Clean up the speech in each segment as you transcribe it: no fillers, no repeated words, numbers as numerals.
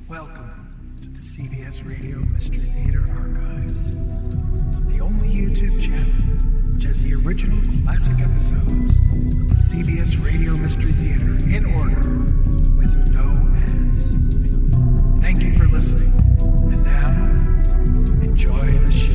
Welcome to the CBS Radio Mystery Theater Archives, the only YouTube channel which has the original classic episodes of the CBS Radio Mystery Theater in order with no ads. Thank you for listening, and now, enjoy the show.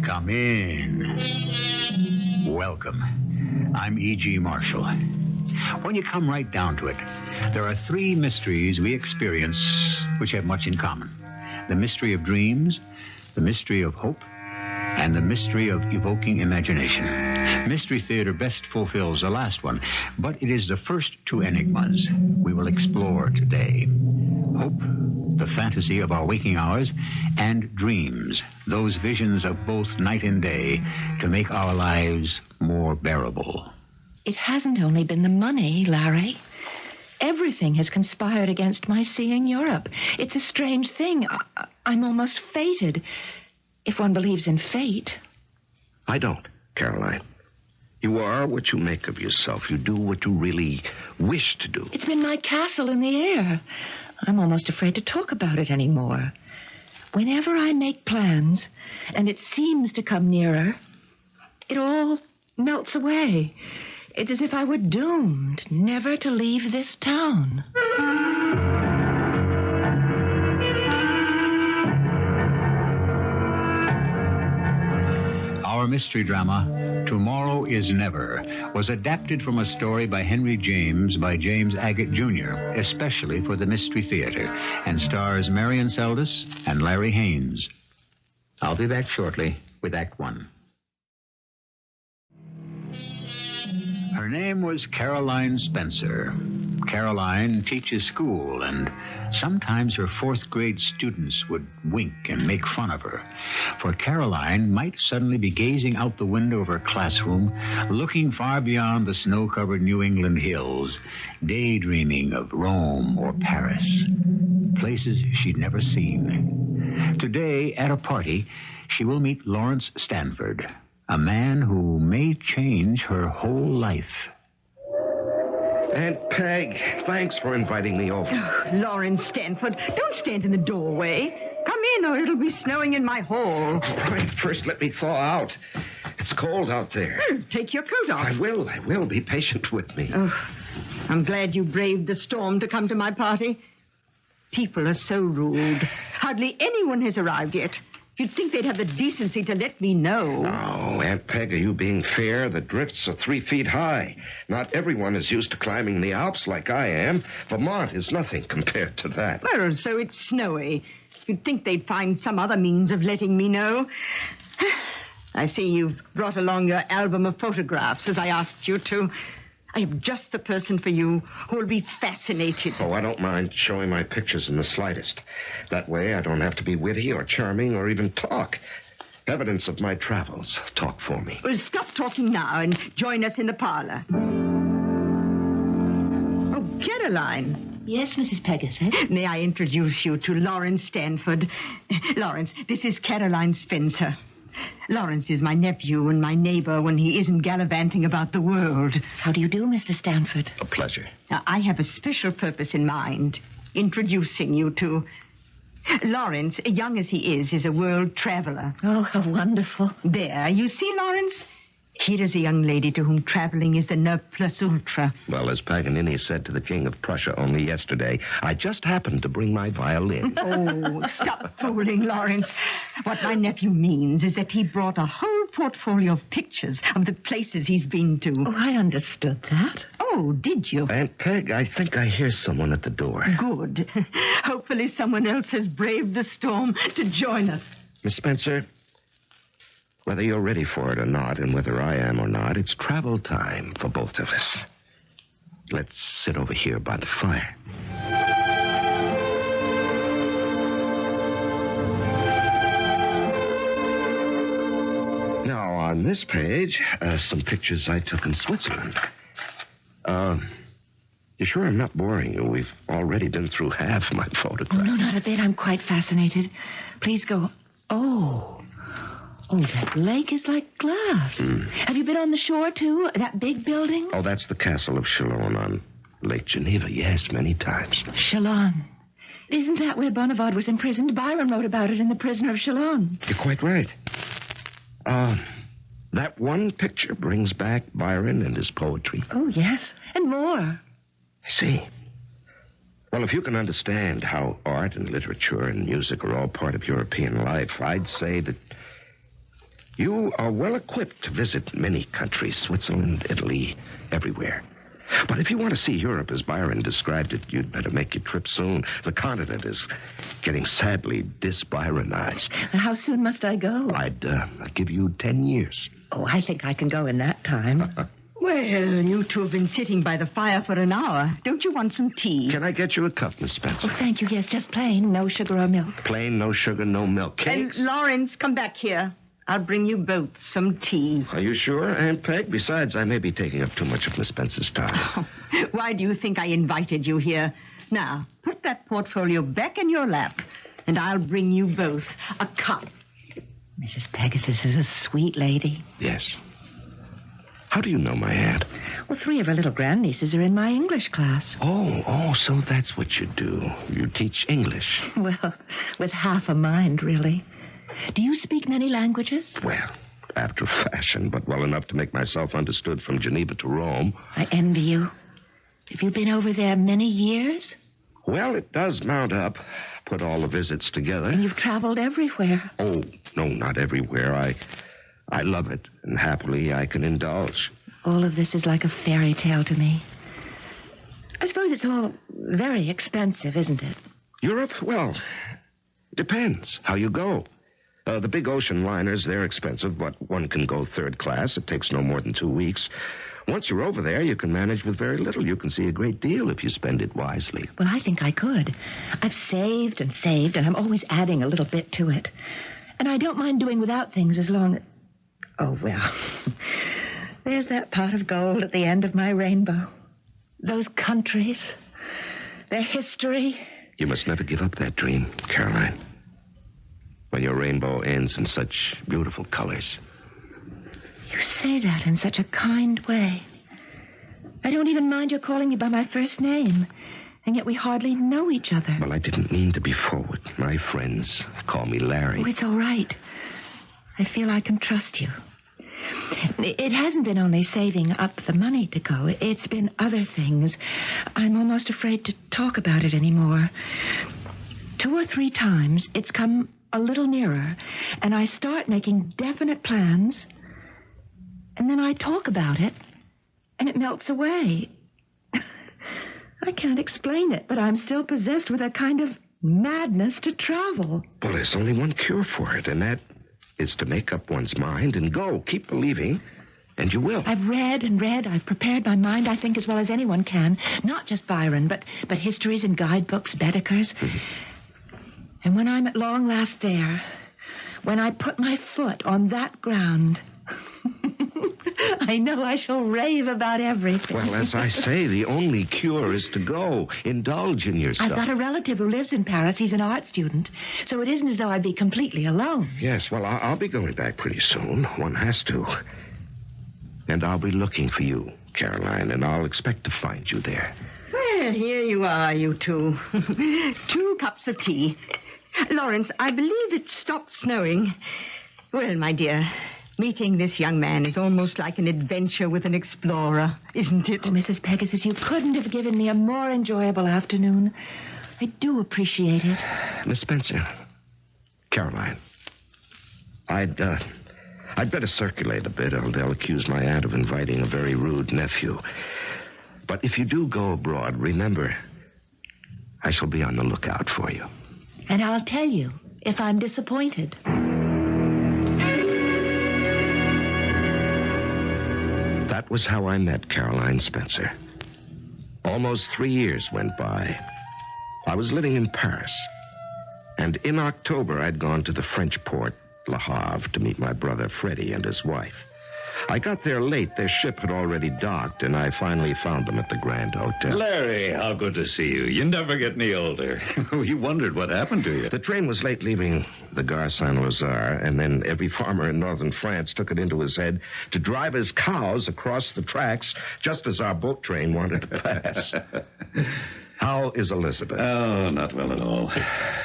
Come in. Welcome. I'm E.G. Marshall. When you come right down to it, there are three mysteries we experience which have much in common. The mystery of dreams, the mystery of hope, and the mystery of evoking imagination. Mystery theater best fulfills the last one, but it is the first two enigmas we will explore today. Hope, the fantasy of our waking hours, and dreams, those visions of both night and day to make our lives more bearable. It hasn't only been the money, Larry. Everything has conspired against my seeing Europe. It's a strange thing. I'm almost fated, if one believes in fate. I don't, Caroline. You are what you make of yourself. You do what you really wish to do. It's been my castle in the air. I'm almost afraid to talk about it anymore. Whenever I make plans, and it seems to come nearer, it all melts away. It's as if I were doomed never to leave this town. Our mystery drama, Tomorrow is Never, was adapted from a story by Henry James by James Agate, Jr., especially for the Mystery Theater, and stars Marian Seldes and Larry Haines. I'll be back shortly with Act One. Her name was Caroline Spencer. Caroline teaches school, and sometimes her fourth-grade students would wink and make fun of her. For Caroline might suddenly be gazing out the window of her classroom, looking far beyond the snow-covered New England hills, daydreaming of Rome or Paris, places she'd never seen. Today, at a party, she will meet Lawrence Stanford, a man who may change her whole life. Aunt Peg, thanks for inviting me over. Oh, Lawrence Stanford, don't stand in the doorway. Come in or it'll be snowing in my hall. All right, first let me thaw out. It's cold out there. Take your coat off. I will. Be patient with me. Oh, I'm glad you braved the storm to come to my party. People are so rude. Hardly anyone has arrived yet. You'd think they'd have the decency to let me know. Oh, Aunt Peg, are you being fair? The drifts are 3 feet high. Not everyone is used to climbing the Alps like I am. Vermont is nothing compared to that. Well, so it's snowy. You'd think they'd find some other means of letting me know. I see you've brought along your album of photographs, as I asked you to. I am just the person for you who will be fascinated. Oh, I don't mind showing my pictures in the slightest. That way I don't have to be witty or charming or even talk. Evidence of my travels. Talk for me. Well, stop talking now and join us in the parlor. Oh, Caroline. Yes, Mrs. Pegasus. May I introduce you to Lawrence Stanford? Lawrence, this is Caroline Spencer. Lawrence is my nephew and my neighbor when he isn't gallivanting about the world. How do you do, Mr. Stanford? A pleasure. Now, I have a special purpose in mind, introducing you to... Lawrence, young as he is a world traveler. Oh, how wonderful. There, you see, Lawrence? Here is a young lady to whom traveling is the ne plus ultra. Well, as Paganini said to the King of Prussia only yesterday, I just happened to bring my violin. Oh, stop fooling, Lawrence. What my nephew means is that he brought a whole portfolio of pictures of the places he's been to. Oh, I understood that. Oh, did you? Aunt Peg, I think I hear someone at the door. Good. Hopefully someone else has braved the storm to join us. Miss Spencer, whether you're ready for it or not, and whether I am or not, it's travel time for both of us. Let's sit over here by the fire. Now, On this page, some pictures I took in Switzerland. You sure I'm not boring you? We've already been through half my photographs. Oh, no, not a bit. I'm quite fascinated. Please go. Oh, that lake is like glass. Have you been on the shore, too? That big building? Oh, that's the castle of Chalon on Lake Geneva. Yes, many times. Chalon. Isn't that where Bonnevard was imprisoned? Byron wrote about it in The Prisoner of Chalon. You're quite right. That one picture brings back Byron and his poetry. Oh, yes, and more. I see. Well, if you can understand how art and literature and music are all part of European life, I'd say that you are well equipped to visit many countries, Switzerland, Italy, everywhere. But if you want to see Europe as Byron described it, you'd better make your trip soon. The continent is getting sadly dis-Byronized. How soon must I go? I'd give you 10 years. Oh, I think I can go in that time. Well, you two have been sitting by the fire for an hour. Don't you want some tea? Can I get you a cup, Miss Spencer? Oh, thank you. Yes, just plain. No sugar or milk. Plain, no sugar, no milk. Cakes? Lawrence, come back here. I'll bring you both some tea. Are you sure, Aunt Peg? Besides, I may be taking up too much of Miss Spencer's time. Why do you think I invited you here? Now, put that portfolio back in your lap, and I'll bring you both a cup. Mrs. Pegasus is a sweet lady. Yes. How do you know my aunt? Well, 3 of her little grandnieces are in my English class. Oh, so that's what you do. You teach English. Well, with half a mind, really. Do you speak many languages? Well, after fashion, but well enough to make myself understood from Geneva to Rome. I envy you. Have you been over there many years? Well, it does mount up. Put all the visits together. And you've traveled everywhere. Oh, no, not everywhere. I love it, and happily I can indulge. All of this is like a fairy tale to me. I suppose it's all very expensive, isn't it? Europe? Well, depends how you go. The big ocean liners, they're expensive, but one can go third class. It takes no more than 2 weeks. Once you're over there, you can manage with very little. You can see a great deal if you spend it wisely. Well, I think I could. I've saved, and I'm always adding a little bit to it. And I don't mind doing without things as long as... Oh, well, there's that pot of gold at the end of my rainbow. Those countries, their history. You must never give up that dream, Caroline. When your rainbow ends in such beautiful colors. You say that in such a kind way. I don't even mind your calling me by my first name, and yet we hardly know each other. Well, I didn't mean to be forward. My friends call me Larry. Oh, it's all right. I feel I can trust you. It hasn't been only saving up the money to go. It's been other things. I'm almost afraid to talk about it anymore. 2 or 3 times, it's come a little nearer, and I start making definite plans, and then I talk about it, and it melts away. I can't explain it, but I'm still possessed with a kind of madness to travel. Well, there's only one cure for it, and that is to make up one's mind and go. Keep believing, and you will. I've read and read. I've prepared my mind, I think, as well as anyone can. Not just Byron, but histories and guidebooks, Baedeker's. Mm-hmm. And when I'm at long last there, when I put my foot on that ground, I know I shall rave about everything. Well, as I say, the only cure is to go. Indulge in yourself. I've got a relative who lives in Paris. He's an art student. So it isn't as though I'd be completely alone. Yes, well, I'll be going back pretty soon. One has to. And I'll be looking for you, Caroline, and I'll expect to find you there. Well, here you are, you two. 2 cups of tea. Lawrence, I believe it stopped snowing. Well, my dear, meeting this young man is almost like an adventure with an explorer, isn't it? Oh, Mrs. Pegasus, you couldn't have given me a more enjoyable afternoon. I do appreciate it. Miss Spencer, Caroline, I'd better circulate a bit, or they'll accuse my aunt of inviting a very rude nephew. But if you do go abroad, remember, I shall be on the lookout for you. And I'll tell you if I'm disappointed. That was how I met Caroline Spencer. Almost 3 years went by. I was living in Paris. And in October, I'd gone to the French port, Le Havre to meet my brother Freddie and his wife. I got there late. Their ship had already docked, and I finally found them at the Grand Hotel. Larry, how good to see you. You never get any older. We wondered what happened to you. The train was late leaving the Gare Saint-Lazare, and then every farmer in northern France took it into his head to drive his cows across the tracks just as our boat train wanted to pass. How is Elizabeth? Oh, not well at all.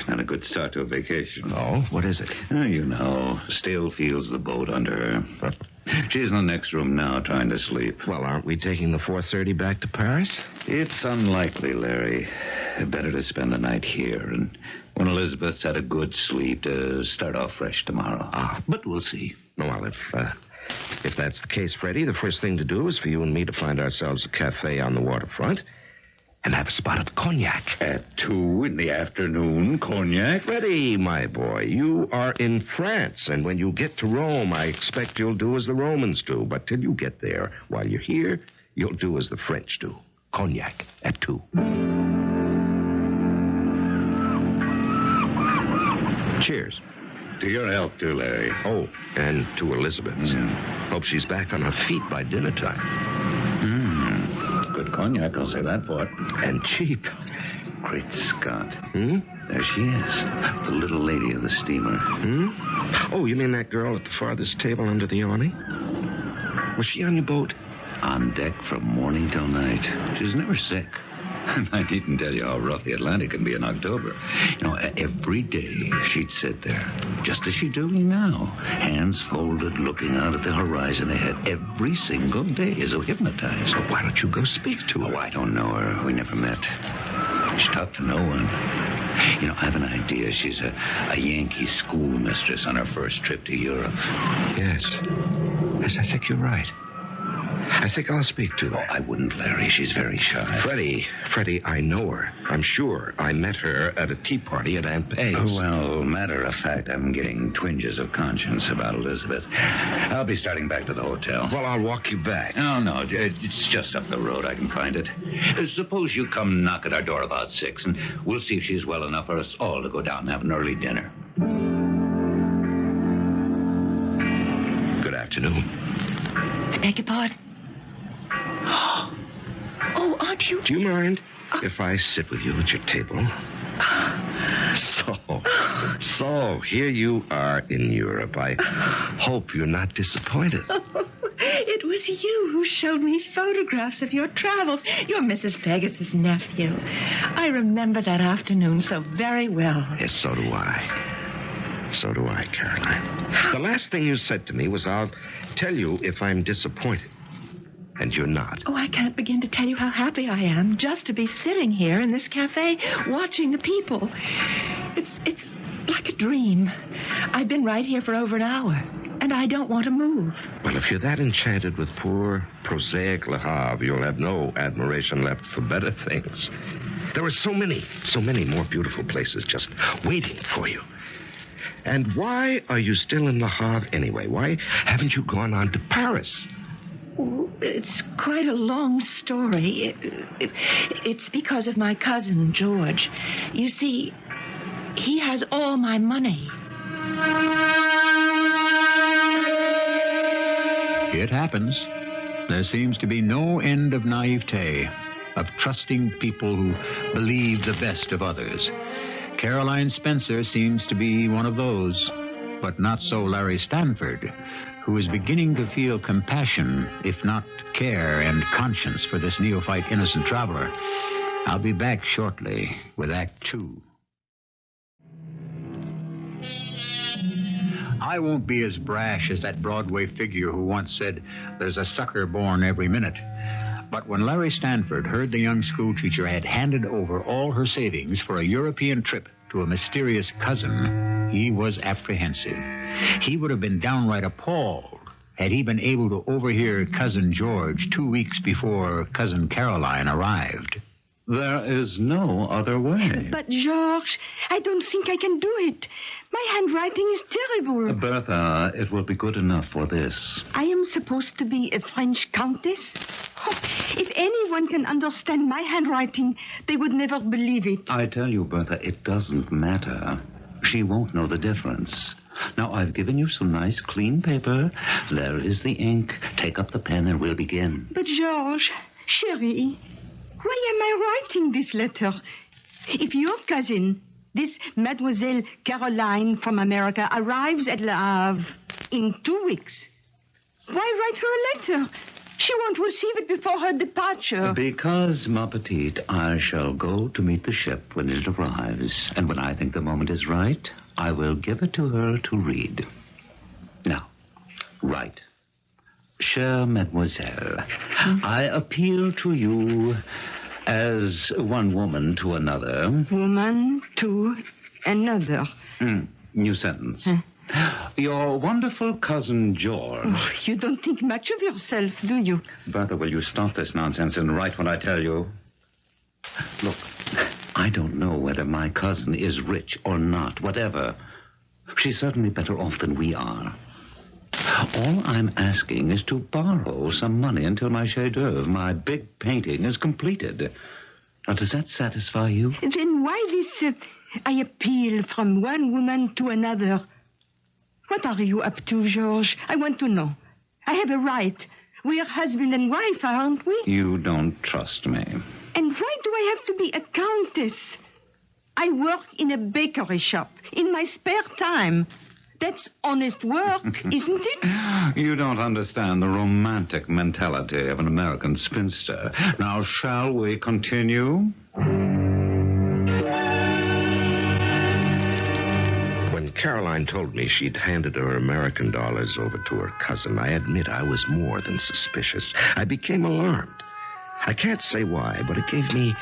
Not a good start to a vacation. Oh, what is it? Oh, you know, still feels the boat under her. She's in the next room now, trying to sleep. Well, aren't we taking the 4:30 back to Paris? It's unlikely, Larry. Better to spend the night here, and when Elizabeth's had a good sleep, to start off fresh tomorrow. But we'll see. Well, if that's the case, Freddie, the first thing to do is for you and me to find ourselves a cafe on the waterfront and have a spot of cognac. At 2 in the afternoon, cognac? Freddie, my boy, you are in France, and when you get to Rome, I expect you'll do as the Romans do. But till you get there, while you're here, you'll do as the French do. Cognac at 2. Cheers. To your health, too, Larry. Oh, and to Elizabeth's. Hope she's back on her feet by dinner time. Good cognac, I'll say that for it. And cheap. Great Scott. There she is. The little lady of the steamer. Oh, you mean that girl at the farthest table under the awning? Was she on your boat? On deck from morning till night. She's never sick. And I needn't tell you how rough the Atlantic can be in October. You know, every day she'd sit there, just as she's doing now, hands folded, looking out at the horizon ahead every single day, as though hypnotized. Why don't you go speak to her? Oh, I don't know her. We never met. She talked to no one. You know, I have an idea she's a Yankee schoolmistress on her first trip to Europe. Yes, I think you're right. I think I'll speak to her. Oh, I wouldn't, Larry. She's very shy. Freddie, I know her. I'm sure. I met her at a tea party at Aunt Pay's. Oh, well, matter of fact, I'm getting twinges of conscience about Elizabeth. I'll be starting back to the hotel. Well, I'll walk you back. No, it's just up the road. I can find it. Suppose you come knock at our door about 6, and we'll see if she's well enough for us all to go down and have an early dinner. Good afternoon. I beg your pardon? Oh, aren't you? Do you mind if I sit with you at your table? So, here you are in Europe. I hope you're not disappointed. It was you who showed me photographs of your travels. You're Mrs. Peggas's nephew. I remember that afternoon so very well. Yes, so do I. So do I, Caroline. The last thing you said to me was, I'll tell you if I'm disappointed. And you're not. Oh, I can't begin to tell you how happy I am just to be sitting here in this cafe watching the people. It's like a dream. I've been right here for over an hour, and I don't want to move. Well, if you're that enchanted with poor, prosaic Le Havre, you'll have no admiration left for better things. There are so many more beautiful places just waiting for you. And why are you still in Le Havre anyway? Why haven't you gone on to Paris? Oh, it's quite a long story. It's because of my cousin, George. You see, he has all my money. It happens. There seems to be no end of naivete, of trusting people who believe the best of others. Caroline Spencer seems to be one of those, but not so Larry Stanford, who is beginning to feel compassion, if not care and conscience, for this neophyte innocent traveler. I'll be back shortly with Act 2. I won't be as brash as that Broadway figure who once said, "There's a sucker born every minute." But when Larry Stanford heard the young schoolteacher had handed over all her savings for a European trip to a mysterious cousin, he was apprehensive. He would have been downright appalled had he been able to overhear Cousin George 2 weeks before Cousin Caroline arrived. There is no other way. But, George, I don't think I can do it. My handwriting is terrible. Bertha, it will be good enough for this. I am supposed to be a French countess? Oh, if anyone can understand my handwriting, they would never believe it. I tell you, Bertha, it doesn't matter. She won't know the difference. Now, I've given you some nice, clean paper. There is the ink. Take up the pen and we'll begin. But, George, chérie, why am I writing this letter? If your cousin, this Mademoiselle Caroline from America, arrives at Le Havre in 2 weeks, why write her a letter? She won't receive it before her departure. Because, ma petite, I shall go to meet the ship when it arrives. And when I think the moment is right, I will give it to her to read. Now, write. Chère mademoiselle, I appeal to you as one woman to another. Woman to another. New sentence. Your wonderful cousin George. Oh, you don't think much of yourself, do you? Bertha, will you stop this nonsense and write what I tell you? Look, I don't know whether my cousin is rich or not, whatever. She's certainly better off than we are. All I'm asking is to borrow some money until my chef-d'oeuvre, my big painting, is completed. Now, does that satisfy you? Then why this, I appeal from one woman to another? What are you up to, George? I want to know. I have a right. We are husband and wife, aren't we? You don't trust me. And why do I have to be a countess? I work in a bakery shop in my spare time. That's honest work, isn't it? You don't understand the romantic mentality of an American spinster. Now, shall we continue? When Caroline told me she'd handed her American dollars over to her cousin, I admit I was more than suspicious. I became alarmed. I can't say why, but it gave me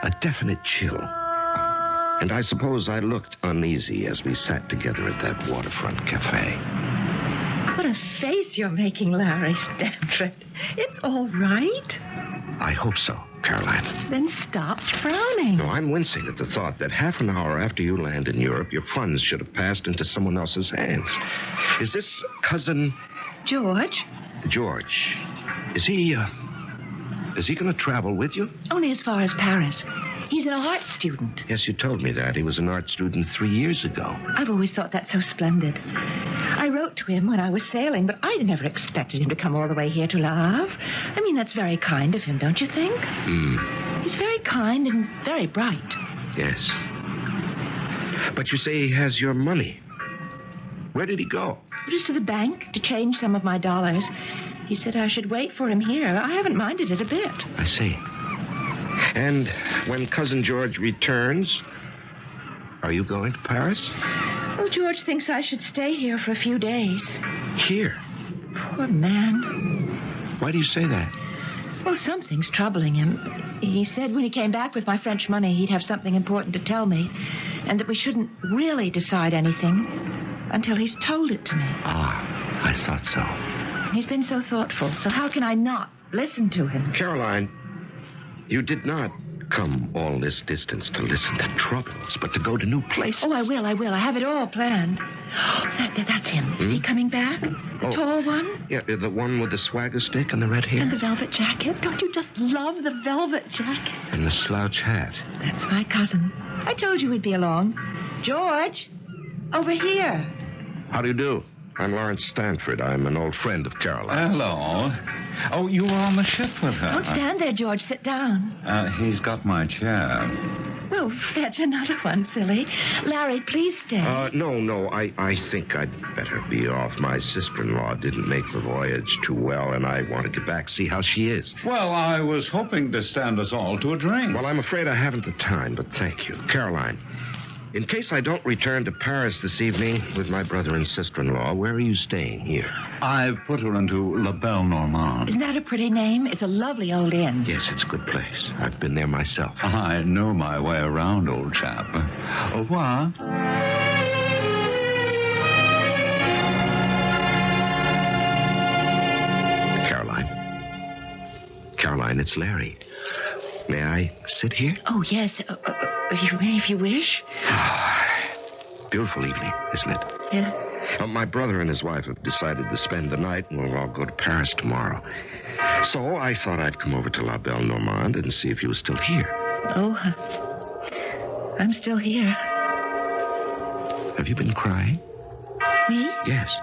a definite chill. And I suppose I looked uneasy as we sat together at that waterfront cafe. What a face you're making, Larry Stanford. It's all right. I hope so, Caroline. Then stop frowning. No, I'm wincing at the thought that half an hour after you land in Europe, your funds should have passed into someone else's hands. Is this cousin... George? George. Is he going to travel with you? Only as far as Paris. He's an art student. Yes, you told me that. He was an art student 3 years ago. I've always thought that so splendid. I wrote to him when I was sailing, but I never expected him to come all the way here to Le Havre. I mean, that's very kind of him, don't you think? He's very kind and very bright. Yes. But you say he has your money. Where did he go? Just to the bank to change some of my dollars. He said I should wait for him here. I haven't minded it a bit. I see. And when Cousin George returns, are you going to Paris? Well, George thinks I should stay here for a few days. Here? Poor man. Why do you say that? Well, something's troubling him. He said when he came back with my French money, he'd have something important to tell me, and that we shouldn't really decide anything until he's told it to me. Ah, I thought so. He's been so thoughtful, so how can I not listen to him? Caroline, you did not come all this distance to listen to troubles, but to go to new places. Oh, I will. I have it all planned. That's him. Is he coming back? The tall one? Yeah, the one with the swagger stick and the red hair. And the velvet jacket. Don't you just love the velvet jacket? And the slouch hat. That's my cousin. I told you we'd be along. George, over here. How do you do? I'm Lawrence Stanford. I'm an old friend of Caroline's. Hello. Oh, you were on the ship with her. Don't stand there, George. Sit down. He's got my chair. Well, fetch another one, silly. Larry, please stay. No. I think I'd better be off. My sister-in-law didn't make the voyage too well, and I want to get back, see how she is. Well, I was hoping to stand us all to a drink. Well, I'm afraid I haven't the time, but thank you. Caroline, in case I don't return to Paris this evening with my brother and sister-in-law, where are you staying here? I've put her into La Belle Normande. Isn't that a pretty name? It's a lovely old inn. Yes, it's a good place. I've been there myself. I know my way around, old chap. Au revoir. Caroline, it's Larry. May I sit here? Oh, yes. You may if you wish. Beautiful evening, isn't it? Yeah. My brother and his wife have decided to spend the night, and we'll all go to Paris tomorrow. So I thought I'd come over to La Belle Normande and see if you were still here. Oh, I'm still here. Have you been crying? Me? Yes.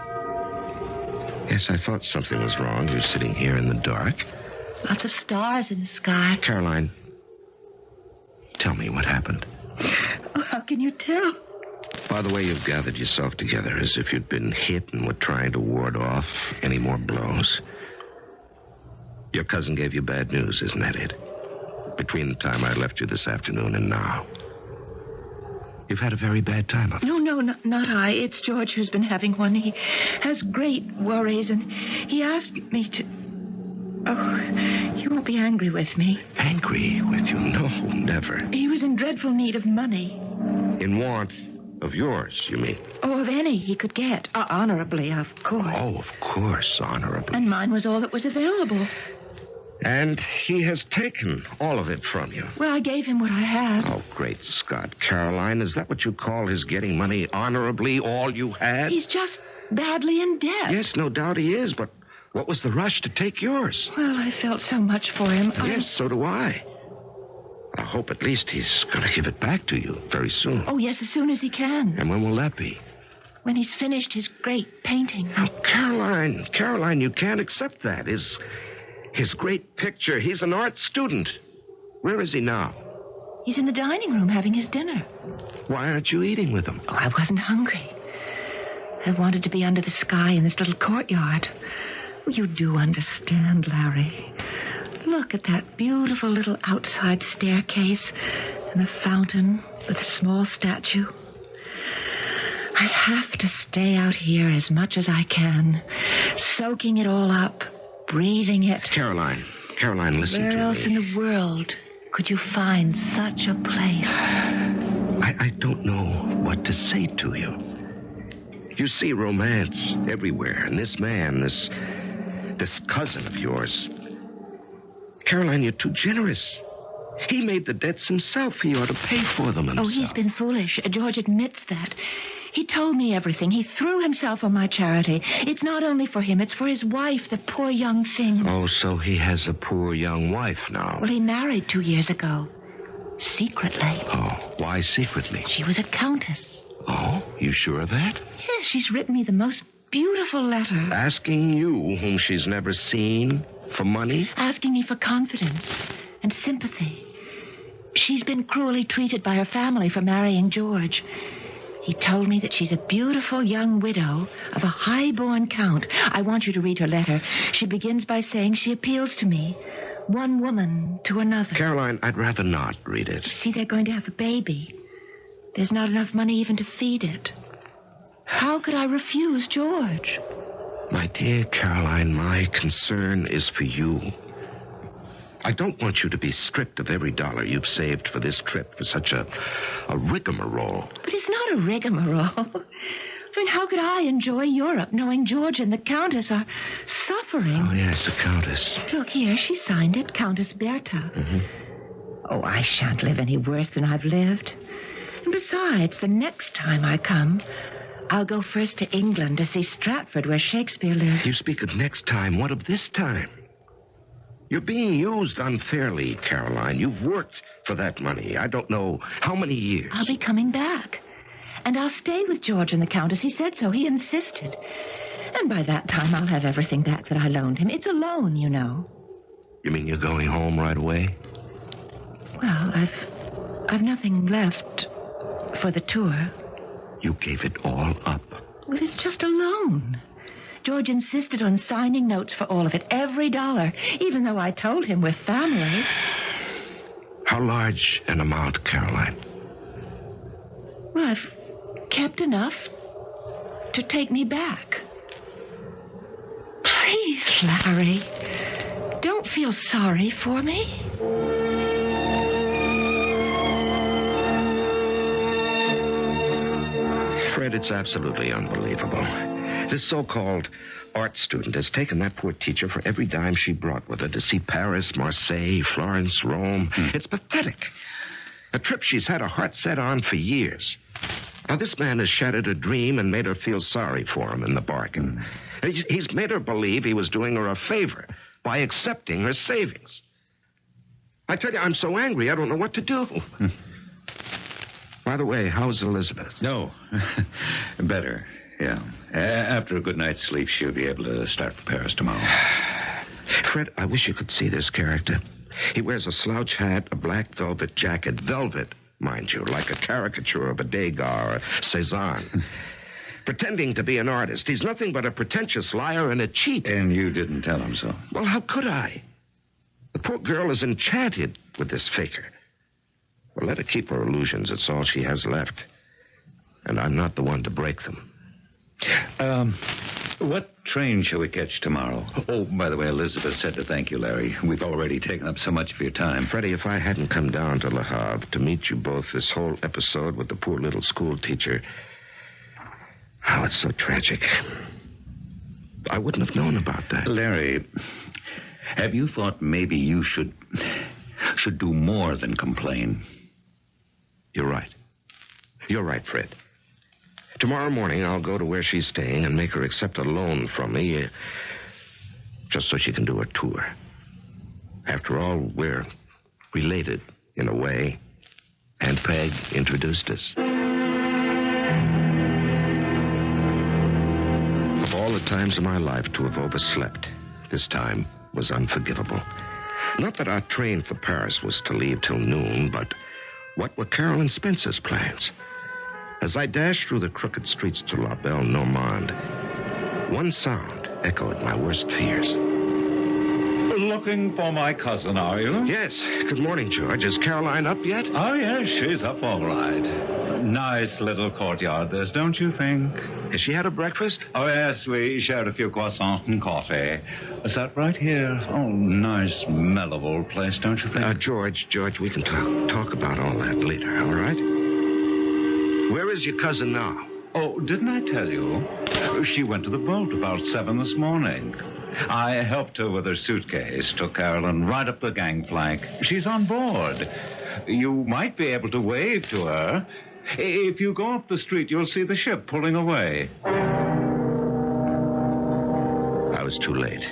Yes, I thought something was wrong. You're sitting here in the dark. Lots of stars in the sky. Caroline, tell me what happened. Oh, how can you tell? By the way, you've gathered yourself together as if you'd been hit and were trying to ward off any more blows. Your cousin gave you bad news, isn't that it? Between the time I left you this afternoon and now. You've had a very bad time of it. No, not I. It's George who's been having one. He has great worries, and he asked me to... Oh, you won't be angry with me. Angry with you? No, never. He was in dreadful need of money. In want of yours, you mean? Oh, of any he could get. Honorably, of course. Oh, of course, honorably. And mine was all that was available. And he has taken all of it from you. Well, I gave him what I had. Oh, great Scott, Caroline. Is that what you call his getting money honorably, all you had? He's just badly in debt. Yes, no doubt he is, but what was the rush to take yours? Well, I felt so much for him. Yes, so do I. I hope at least he's going to give it back to you very soon. Oh, yes, as soon as he can. And when will that be? When he's finished his great painting. Oh, Caroline, you can't accept that. His great picture, he's an art student. Where is he now? He's in the dining room having his dinner. Why aren't you eating with him? Oh, I wasn't hungry. I wanted to be under the sky in this little courtyard. Well, you do understand, Larry. Look at that beautiful little outside staircase and the fountain with a small statue. I have to stay out here as much as I can, soaking it all up, breathing it. Caroline, listen to me. Where else in the world could you find such a place? I don't know what to say to you. You see romance everywhere, and this man, this cousin of yours... Caroline, you're too generous. He made the debts himself. He ought to pay for them himself. Oh, he's been foolish. George admits that. He told me everything. He threw himself on my charity. It's not only for him, it's for his wife, the poor young thing. Oh, so he has a poor young wife now. Well, he married 2 years ago. Secretly. Oh, why secretly? She was a countess. Oh, you sure of that? Yes, she's written me the most beautiful letter. Asking you, whom she's never seen, for money? Asking me for confidence and sympathy. She's been cruelly treated by her family for marrying George. He told me that she's a beautiful young widow of a high-born count. I want you to read her letter. She begins by saying she appeals to me, one woman to another. Caroline, I'd rather not read it. You see, they're going to have a baby. There's not enough money even to feed it. How could I refuse George? My dear Caroline, my concern is for you. I don't want you to be stripped of every dollar you've saved for this trip for such a rigmarole. But it's not a rigmarole. I mean, how could I enjoy Europe knowing George and the Countess are suffering? Oh, yes, the Countess. Look here, she signed it, Countess Bertha. Mm-hmm. Oh, I shan't live any worse than I've lived. And besides, the next time I come, I'll go first to England to see Stratford, where Shakespeare lived. You speak of next time. What of this time? You're being used unfairly, Caroline. You've worked for that money. I don't know how many years. I'll be coming back. And I'll stay with George and the Countess. He said so. He insisted. And by that time, I'll have everything back that I loaned him. It's a loan, you know. You mean you're going home right away? Well, I've nothing left for the tour. You gave it all up. Well, it's just a loan. George insisted on signing notes for all of it, every dollar, even though I told him we're family. How large an amount, Caroline? Well, I've kept enough to take me back. Please, Larry, don't feel sorry for me. Fred, it's absolutely unbelievable. This so-called art student has taken that poor teacher for every dime she brought with her to see Paris, Marseille, Florence, Rome. It's pathetic. A trip she's had her heart set on for years. Now, this man has shattered her dream and made her feel sorry for him in the bargain. He's made her believe he was doing her a favor by accepting her savings. I tell you, I'm so angry, I don't know what to do. By the way, how's Elizabeth? No, better. Yeah. After a good night's sleep, she'll be able to start for Paris tomorrow. Fred, I wish you could see this character. He wears a slouch hat, a black velvet jacket. Velvet, mind you, like a caricature of a Degas or Cézanne. Pretending to be an artist. He's nothing but a pretentious liar and a cheat. And you didn't tell him so? Well, how could I? The poor girl is enchanted with this faker. Well, let her keep her illusions. It's all she has left. And I'm not the one to break them. What train shall we catch tomorrow? Oh, by the way, Elizabeth said to thank you, Larry. We've already taken up so much of your time. Freddie, if I hadn't come down to Le Havre to meet you both, this whole episode with the poor little school teacher... Oh, it's so tragic. I wouldn't have known about that. Larry, have you thought maybe you should do more than complain? You're right. You're right, Fred. Tomorrow morning, I'll go to where she's staying and make her accept a loan from me, just so she can do a tour. After all, we're related in a way. Aunt Peg introduced us. Of all the times in my life to have overslept, this time was unforgivable. Not that our train for Paris was to leave till noon, but what were Carolyn Spencer's plans? As I dashed through the crooked streets to La Belle Normande, one sound echoed my worst fears. Looking for my cousin, are you? Yes. Good morning, George. Is Caroline up yet? Oh, yes, she's up all right. Nice little courtyard this, don't you think? Has she had a breakfast? Oh, yes, we shared a few croissants and coffee. Sat right here. Oh, nice, mellow old place, don't you think? George, we can talk about all that later, all right? Where is your cousin now? Oh, didn't I tell you? She went to the boat about 7 this morning. I helped her with her suitcase, took Carolyn right up the gangplank. She's on board. You might be able to wave to her. If you go up the street, you'll see the ship pulling away. I was too late.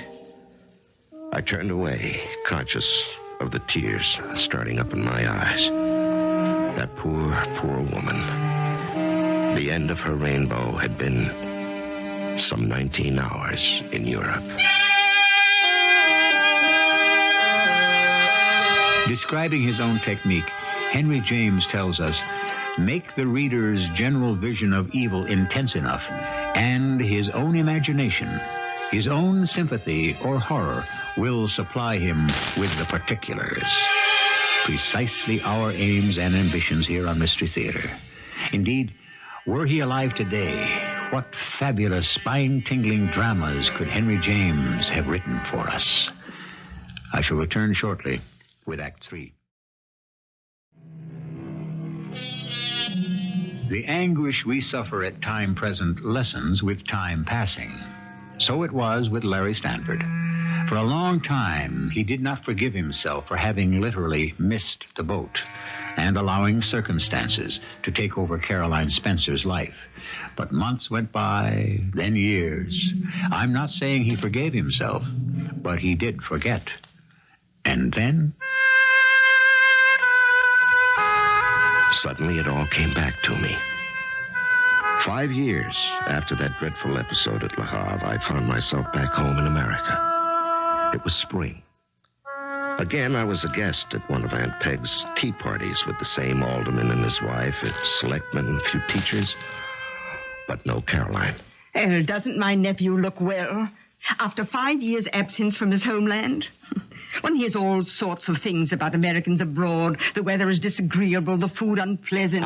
I turned away, conscious of the tears starting up in my eyes. That poor, poor woman. The end of her rainbow had been some 19 hours in Europe. Describing his own technique, Henry James tells us, make the reader's general vision of evil intense enough, and his own imagination, his own sympathy or horror will supply him with the particulars. Precisely our aims and ambitions here on Mystery Theater. Indeed, were he alive today, what fabulous, spine-tingling dramas could Henry James have written for us? I shall return shortly with Act 3. The anguish we suffer at time present lessens with time passing. So it was with Larry Stanford. For a long time, he did not forgive himself for having literally missed the boat and allowing circumstances to take over Caroline Spencer's life. But months went by, then years. I'm not saying he forgave himself, but he did forget. And then... Suddenly, it all came back to me. 5 years after that dreadful episode at Le Havre, I found myself back home in America. It was spring. Again, I was a guest at one of Aunt Peg's tea parties with the same alderman and his wife, a selectman, a few teachers, but no Caroline. Oh, doesn't my nephew look well? After 5 years' absence from his homeland? One hears all sorts of things about Americans abroad. The weather is disagreeable, the food unpleasant.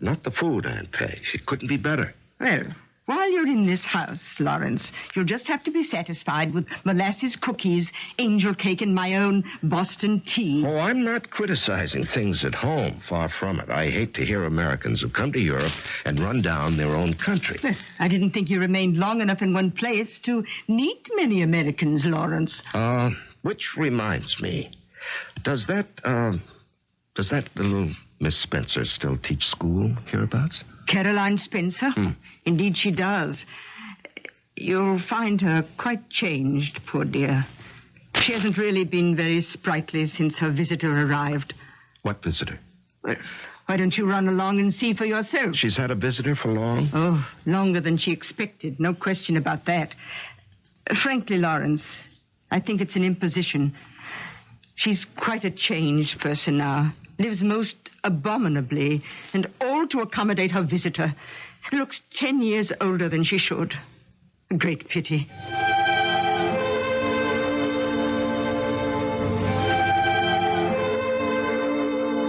Not the food, Aunt Peg. It couldn't be better. Well, while you're in this house, Lawrence, you'll just have to be satisfied with molasses cookies, angel cake, and my own Boston tea. Oh, I'm not criticizing things at home. Far from it. I hate to hear Americans who come to Europe and run down their own country. I didn't think you remained long enough in one place to meet many Americans, Lawrence. Which reminds me, does that little Miss Spencer still teach school hereabouts? Caroline Spencer? Indeed she does. You'll find her quite changed, poor dear. She hasn't really been very sprightly since her visitor arrived. What visitor? Well, Why don't you run along and see for yourself? She's had a visitor for long? Oh, longer than she expected. No question about that. Frankly, Lawrence, I think it's an imposition. She's quite a changed person now. Lives most abominably, and all to accommodate her visitor. Looks 10 years older than she should. A great pity.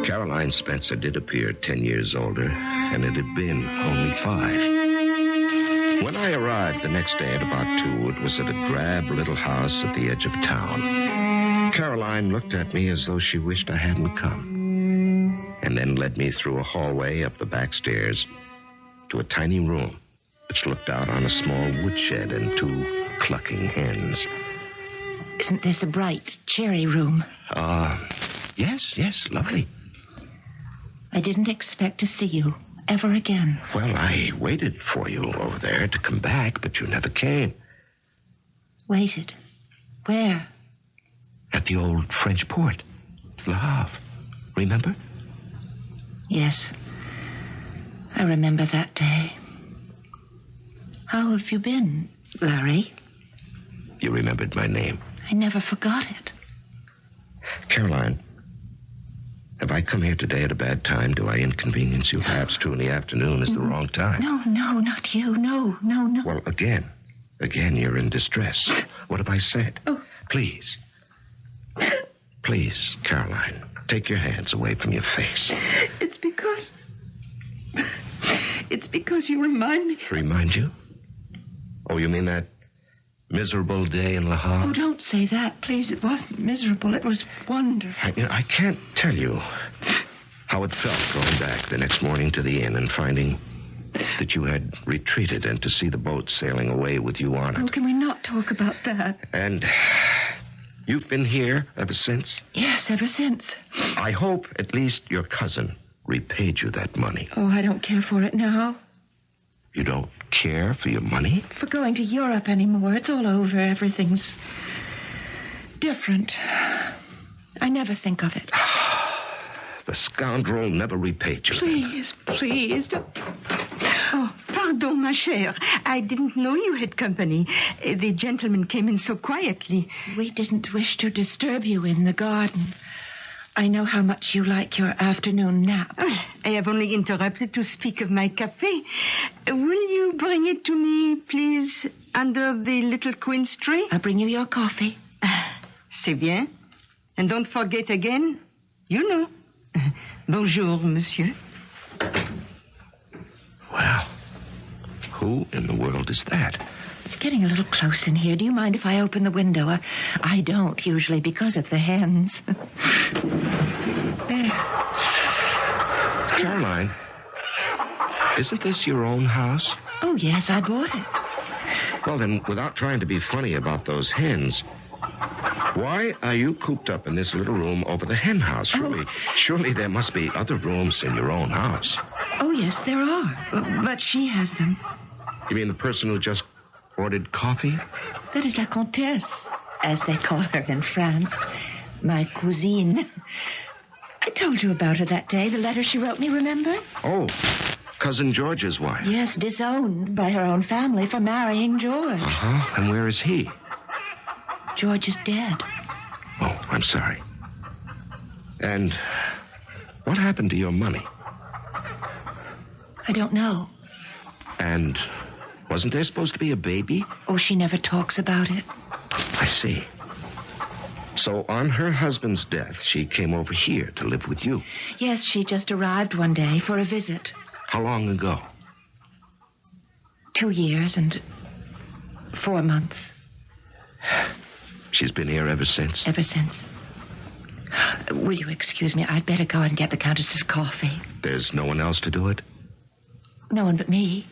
Caroline Spencer did appear 10 years older, and it had been only 5. When I arrived the next day at about 2, it was at a drab little house at the edge of town. Caroline looked at me as though she wished I hadn't come, and then led me through a hallway up the back stairs to a tiny room which looked out on a small woodshed and 2 clucking hens. Isn't this a bright, cheery room? Yes, lovely. I didn't expect to see you ever again. Well, I waited for you over there to come back, but you never came. Waited? Where? At the old French port. Le Havre. Remember? Yes. I remember that day. How have you been, Larry? You remembered my name. I never forgot it. Caroline, have I come here today at a bad time? Do I inconvenience you? Perhaps 2 in the afternoon is the wrong time. No, not you. No. Well, again, you're in distress. What have I said? Oh. Please, Caroline, take your hands away from your face. It's because you remind me. Remind you? Oh, you mean that miserable day in Le Havre? Oh, don't say that, please. It wasn't miserable. It was wonderful. I can't tell you how it felt going back the next morning to the inn and finding that you had retreated and to see the boat sailing away with you on it. Oh, can we not talk about that? And you've been here ever since? Yes, ever since. I hope at least your cousin repaid you that money. Oh, I don't care for it now. You don't care for your money? For going to Europe anymore. It's all over. Everything's different. I never think of it. The scoundrel never repaid you. Please, don't. Oh, pardon, ma chère. I didn't know you had company. The gentleman came in so quietly. We didn't wish to disturb you in the garden. I know how much you like your afternoon nap. Oh, I have only interrupted to speak of my café. Will you bring it to me, please, under the little quince tree? I'll bring you your coffee. C'est bien. And don't forget again, you know. Bonjour, monsieur. Well, who in the world is that? It's getting a little close in here. Do you mind if I open the window? I don't usually because of the hens. There. Caroline, isn't this your own house? Oh, yes, I bought it. Well, then, without trying to be funny about those hens, why are you cooped up in this little room over the hen house? Surely there must be other rooms in your own house. Oh, yes, there are. But she has them. You mean the person who just ordered coffee? That is la comtesse, as they call her in France. My cousine. I told you about her that day, the letter she wrote me, remember? Oh, Cousin George's wife. Yes, disowned by her own family for marrying George. Uh-huh. And where is he? George is dead. Oh, I'm sorry. And what happened to your money? I don't know. And wasn't there supposed to be a baby? Oh, she never talks about it. I see. So on her husband's death, she came over here to live with you. Yes, she just arrived one day for a visit. How long ago? 2 years and 4 months. She's been here ever since? Ever since. Will you excuse me? I'd better go and get the Countess's coffee. There's no one else to do it? No one but me.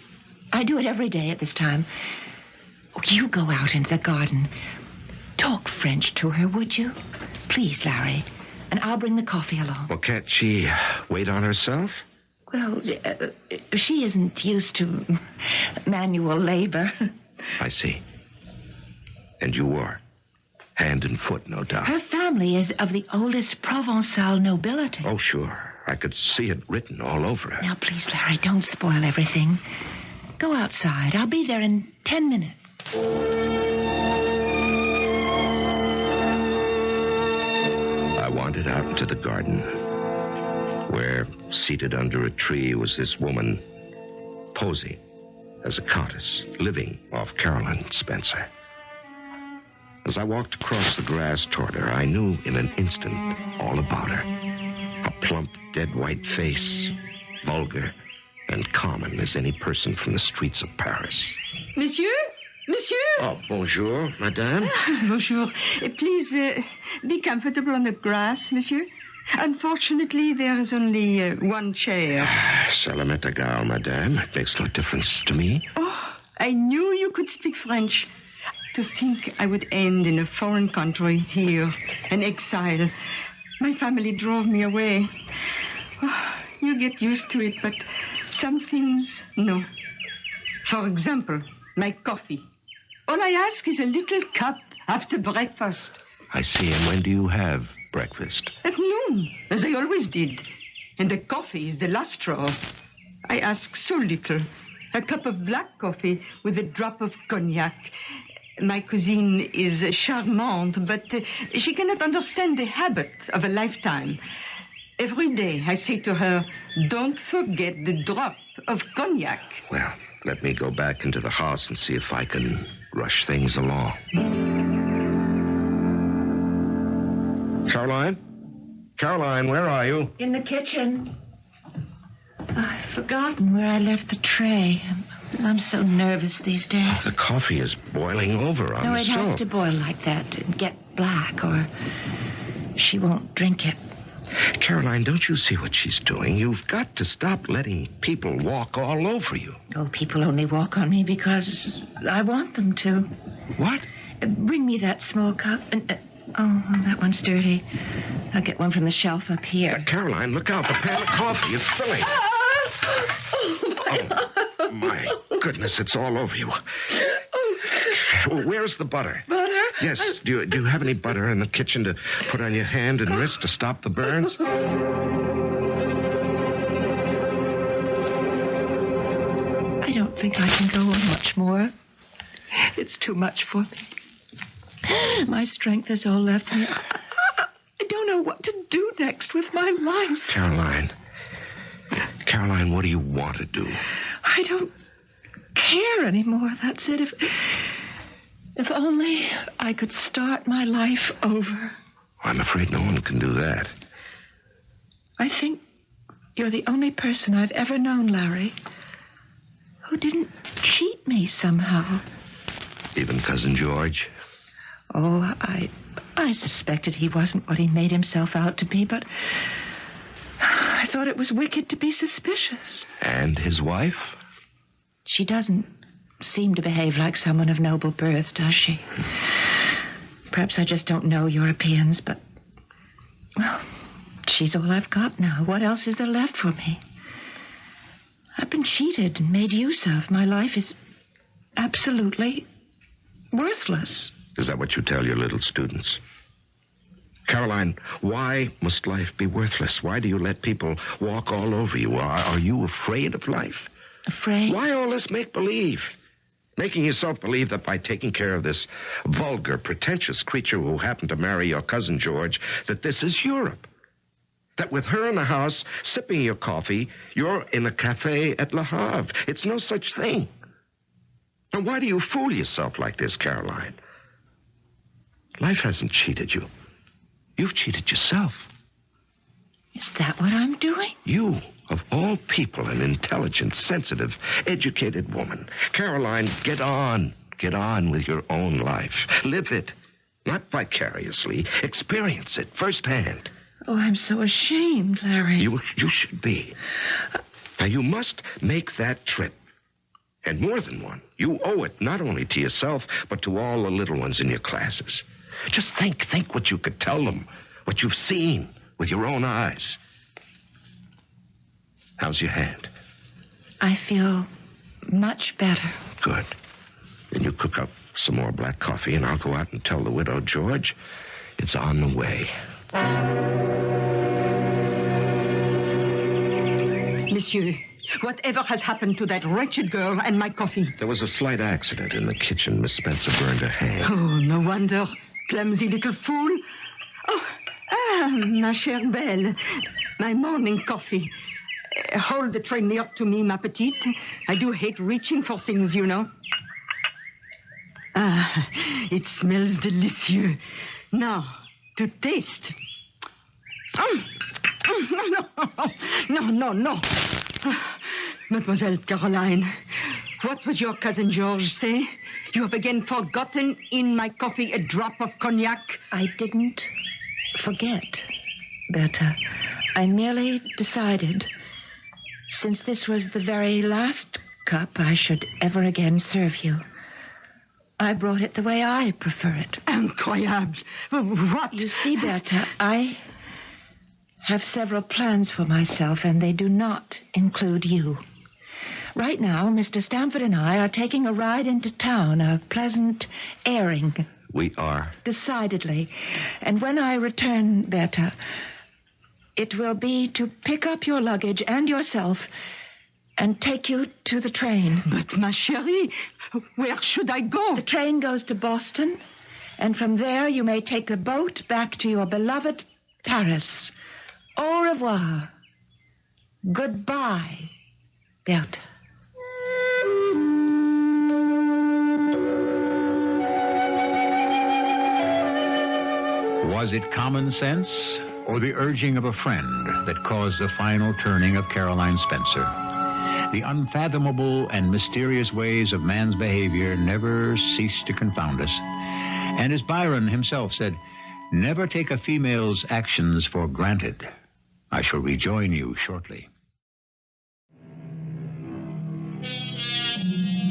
I do it every day at this time. Oh, you go out into the garden. Talk French to her, would you? Please, Larry. And I'll bring the coffee along. Well, can't she wait on herself? Well, she isn't used to manual labor. I see. And you are. Hand and foot, no doubt. Her family is of the oldest Provençal nobility. Oh, sure. I could see it written all over her. Now, please, Larry, don't spoil everything. Go outside. I'll be there in 10 minutes. I wandered out into the garden, where, seated under a tree, was this woman posing as a countess, living off Caroline Spencer. As I walked across the grass toward her, I knew in an instant all about her. A plump, dead white face, vulgar and common as any person from the streets of Paris. Monsieur? Monsieur? Oh, bonjour, madame. Bonjour. Please, be comfortable on the grass, monsieur. Unfortunately, there is only one chair. Ça m'est égal, madame. It makes no difference to me. Oh, I knew you could speak French. To think I would end in a foreign country here, an exile. My family drove me away. Oh, you get used to it, but some things, no. For example, my coffee. All I ask is a little cup after breakfast. I see. And when do you have breakfast? At noon, as I always did. And the coffee is the last straw. I ask so little. A cup of black coffee with a drop of cognac. My cousine is charmante, but she cannot understand the habit of a lifetime. Every day I say to her, don't forget the drop of cognac. Well, let me go back into the house and see if I can rush things along. Caroline? Caroline, where are you? In the kitchen. I've forgotten where I left the tray. I'm so nervous these days. The coffee is boiling over on No, the it stove. has to boil like that and get black, or she won't drink it. Caroline, don't you see what she's doing? You've got to stop letting people walk all over you. Oh, people only walk on me because I want them to. What? Bring me that small cup. And, oh, that one's dirty. I'll get one from the shelf up here. Caroline, look out. The pan of coffee. It's spilling. Oh, my goodness, it's all over you. Where's the butter? Butter? Yes. Do you have any butter in the kitchen to put on your hand and wrist to stop the burns? I don't think I can go on much more. It's too much for me. My strength is all left me. I don't know what to do next with my life. Caroline, what do you want to do? I don't care anymore. That's it. If only I could start my life over. I'm afraid no one can do that. I think you're the only person I've ever known, Larry, who didn't cheat me somehow. Even Cousin George? Oh, I suspected he wasn't what he made himself out to be, but I thought it was wicked to be suspicious. And his wife? She doesn't seem to behave like someone of noble birth, does she? Perhaps I just don't know Europeans, but, well, she's all I've got now. What else is there left for me? I've been cheated and made use of. My life is absolutely worthless. Is that what you tell your little students? Caroline, why must life be worthless? Why do you let people walk all over you? Are you afraid of life? Afraid? Why all this make-believe? Making yourself believe that by taking care of this vulgar, pretentious creature who happened to marry your cousin George, that this is Europe. That with her in the house, sipping your coffee, you're in a cafe at Le Havre. It's no such thing. Now, why do you fool yourself like this, Caroline? Life hasn't cheated you. You've cheated yourself. Is that what I'm doing? You, of all people, an intelligent, sensitive, educated woman. Caroline, get on. Get on with your own life. Live it. Not vicariously. Experience it firsthand. Oh, I'm so ashamed, Larry. You should be. Now, you must make that trip. And more than one. You owe it not only to yourself, but to all the little ones in your classes. Just think what you could tell them, what you've seen with your own eyes. How's your hand? I feel much better. Good. Then you cook up some more black coffee, and I'll go out and tell the widow George it's on the way. Monsieur, whatever has happened to that wretched girl and my coffee? There was a slight accident in the kitchen. Miss Spencer burned her hand. Oh, no wonder. Clumsy little fool. Oh, ma chère belle. My morning coffee. Hold the tray near to me, ma petite. I do hate reaching for things, you know. Ah, it smells delicious. Now, to taste. No. Mademoiselle Caroline, what was your cousin George say? You have again forgotten in my coffee a drop of cognac. I didn't forget, Berta. I merely decided, since this was the very last cup I should ever again serve you, I brought it the way I prefer it. Incroyable. What? You see, Berta, I have several plans for myself, and they do not include you. Right now, Mr. Stamford and I are taking a ride into town, a pleasant airing. We are? Decidedly. And when I return, Berta, it will be to pick up your luggage and yourself and take you to the train. But, ma chérie, where should I go? The train goes to Boston, and from there you may take the boat back to your beloved Paris. Au revoir. Goodbye, Berta. Was it common sense or the urging of a friend that caused the final turning of Caroline Spencer? The unfathomable and mysterious ways of man's behavior never cease to confound us. And as Byron himself said, never take a female's actions for granted. I shall rejoin you shortly.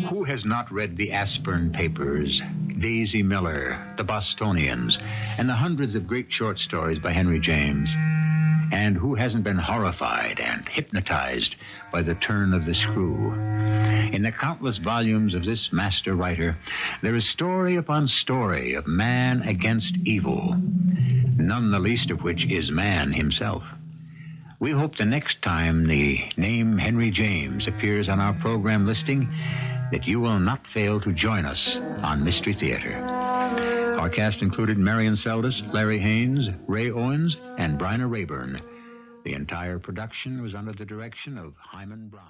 Who has not read the Aspern Papers, Daisy Miller, The Bostonians, and the hundreds of great short stories by Henry James? And who hasn't been horrified and hypnotized by the turn of the screw? In the countless volumes of this master writer, there is story upon story of man against evil, none the least of which is man himself. We hope the next time the name Henry James appears on our program listing that you will not fail to join us on Mystery Theater. Our cast included Marian Seldes, Larry Haines, Ray Owens, and Bryna Raeburn. The entire production was under the direction of Hyman Brown.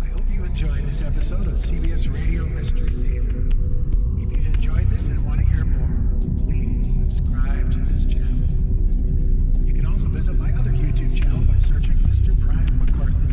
I hope you enjoyed this episode of CBS Radio Mystery Theater. If you've enjoyed this and want to hear more, please subscribe to this channel. You can also visit my other YouTube channel by searching Mr. Brian McCarthy.